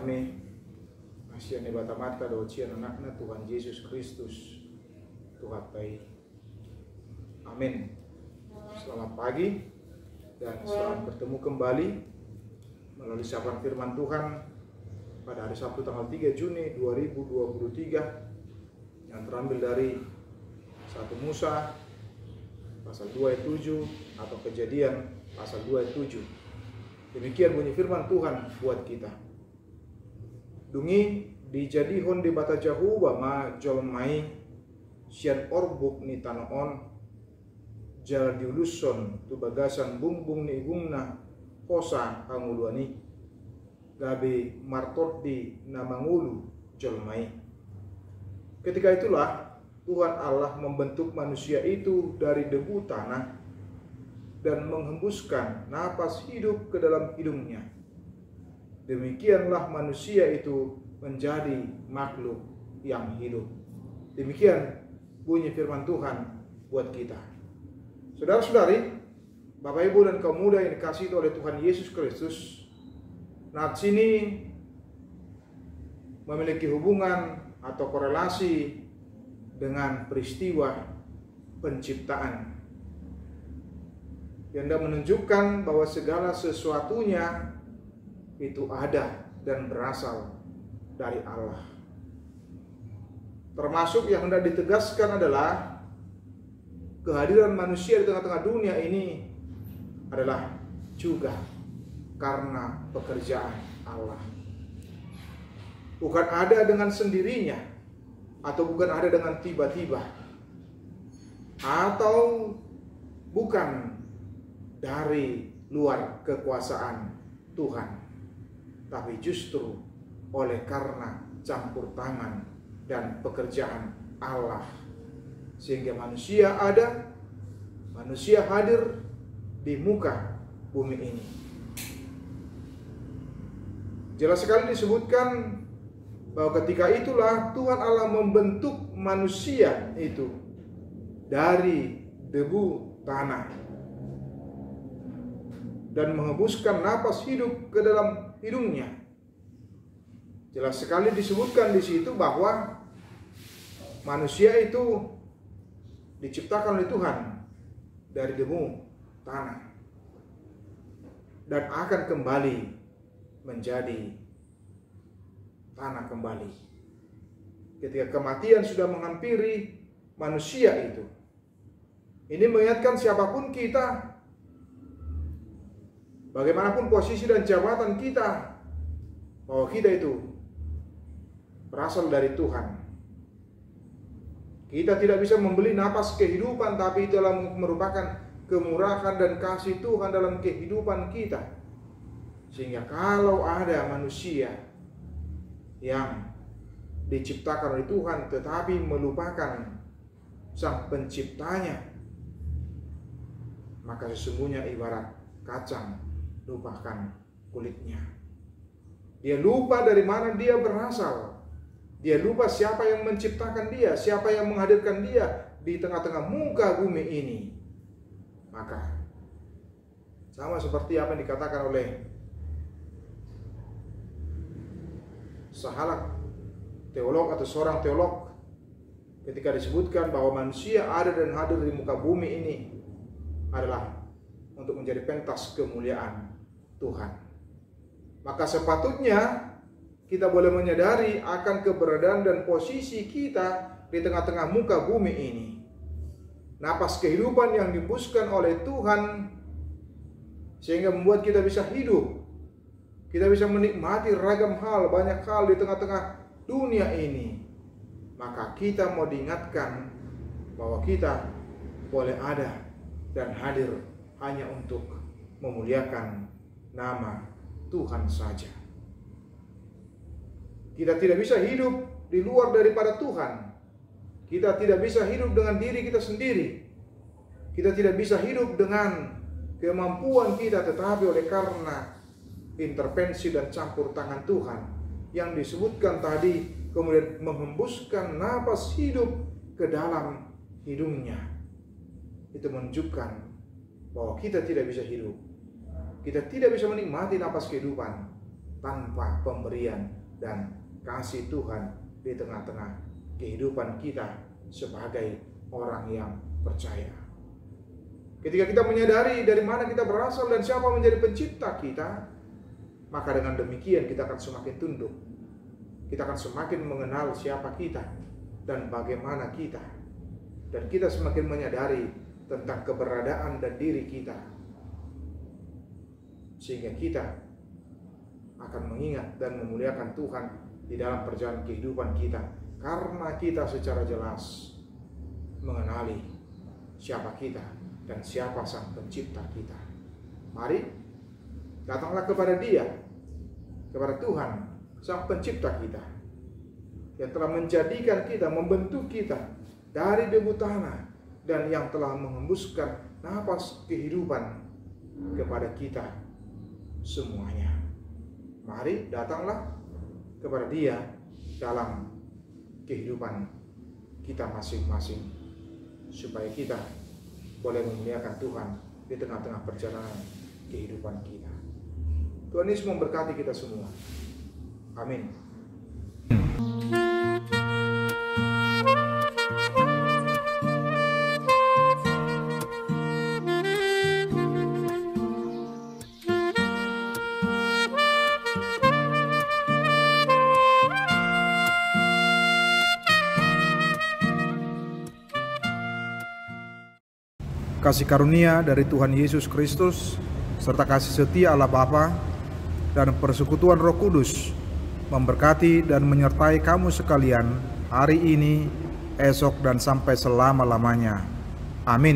kami asian ibata mata docian anakna Tuhan Yesus Kristus Tuhan baik. Amin. Selamat pagi dan selamat bertemu kembali melalui siaran firman Tuhan pada hari Sabtu tanggal 3 Juni 2023 yang terambil dari 1 Musa pasal 2 ayat 7 atau Kejadian pasal 2 ayat 7. Demikian bunyi firman Tuhan buat kita. Dungi dijadihon di bata jahu bama jolmai sian orbuk ni tanoon jal diuluson tu bagasan bumbung ni igungna kosa hanguluani gabe martot di namangulu jolmai. Ketika itulah Tuhan Allah membentuk manusia itu dari debu tanah dan menghembuskan napas hidup ke dalam hidungnya. Demikianlah manusia itu menjadi makhluk yang hidup. Demikian bunyi firman Tuhan buat kita. Saudara-saudari, Bapak Ibu dan kaum muda yang dikasihi oleh Tuhan Yesus Kristus, nats ini memiliki hubungan atau korelasi dengan peristiwa penciptaan yang menunjukkan bahwa segala sesuatunya itu ada dan berasal dari Allah. Termasuk yang hendak ditegaskan adalah kehadiran manusia di tengah-tengah dunia ini adalah juga karena pekerjaan Allah. Bukan ada dengan sendirinya atau bukan ada dengan tiba-tiba atau bukan dari luar kekuasaan Tuhan, tapi justru oleh karena campur tangan dan pekerjaan Allah sehingga manusia ada, manusia hadir di muka bumi ini. Jelas sekali disebutkan bahwa ketika itulah Tuhan Allah membentuk manusia itu dari debu tanah dan menghembuskan napas hidup ke dalam hidungnya. Jelas sekali disebutkan di situ bahwa manusia itu diciptakan oleh Tuhan dari debu tanah dan akan kembali menjadi tanah kembali ketika kematian sudah menghampiri manusia itu. Ini mengingatkan siapapun kita, bagaimanapun posisi dan jabatan kita, bahwa kita itu berasal dari Tuhan. Kita tidak bisa membeli napas kehidupan, tapi itu adalah merupakan kemurahan dan kasih Tuhan dalam kehidupan kita. Sehingga kalau ada manusia yang diciptakan oleh Tuhan tetapi melupakan Sang Penciptanya, maka sesungguhnya ibarat kacang lupakan kulitnya. Dia lupa dari mana dia berasal. Dia lupa siapa yang menciptakan dia, siapa yang menghadirkan dia di tengah-tengah muka bumi ini. Maka sama seperti apa yang dikatakan oleh Sahalak, teolog atau seorang teolog, ketika disebutkan bahwa manusia ada dan hadir di muka bumi ini adalah untuk menjadi pentas kemuliaan Tuhan. Maka sepatutnya kita boleh menyadari akan keberadaan dan posisi kita di tengah-tengah muka bumi ini. Napas kehidupan yang dihembuskan oleh Tuhan sehingga membuat kita bisa hidup. Kita bisa menikmati ragam hal, banyak hal di tengah-tengah dunia ini. Maka kita mau diingatkan bahwa kita boleh ada dan hadir hanya untuk memuliakan nama Tuhan saja. Kita tidak bisa hidup di luar daripada Tuhan. Kita tidak bisa hidup dengan diri kita sendiri. Kita tidak bisa hidup dengan kemampuan kita, tetapi oleh karena intervensi dan campur tangan Tuhan yang disebutkan tadi, kemudian menghembuskan napas hidup ke dalam hidungnya. Itu menunjukkan bahwa kita tidak bisa hidup. Kita tidak bisa menikmati napas kehidupan tanpa pemberian dan kasih Tuhan di tengah-tengah kehidupan kita sebagai orang yang percaya. Ketika kita menyadari dari mana kita berasal dan siapa menjadi pencipta kita, maka dengan demikian kita akan semakin tunduk. Kita akan semakin mengenal siapa kita dan bagaimana kita. Dan kita semakin menyadari tentang keberadaan dan diri kita. Sehingga kita akan mengingat dan memuliakan Tuhan di dalam perjalanan kehidupan kita. Karena kita secara jelas mengenali siapa kita dan siapa sang pencipta kita. Mari datanglah kepada Dia, kepada Tuhan sang pencipta kita, yang telah menjadikan kita, membentuk kita dari debu tanah, dan yang telah menghembuskan napas kehidupan kepada kita semuanya. Mari datanglah kepada Dia dalam kehidupan kita masing-masing, supaya kita boleh memuliakan Tuhan di tengah-tengah perjalanan kehidupan kita. Tuhan Yesus memberkati kita semua. Amin. Kasih karunia dari Tuhan Yesus Kristus serta kasih setia Allah Bapa dan persekutuan Roh Kudus memberkati dan menyertai kamu sekalian hari ini, esok, dan sampai selama-lamanya. Amin.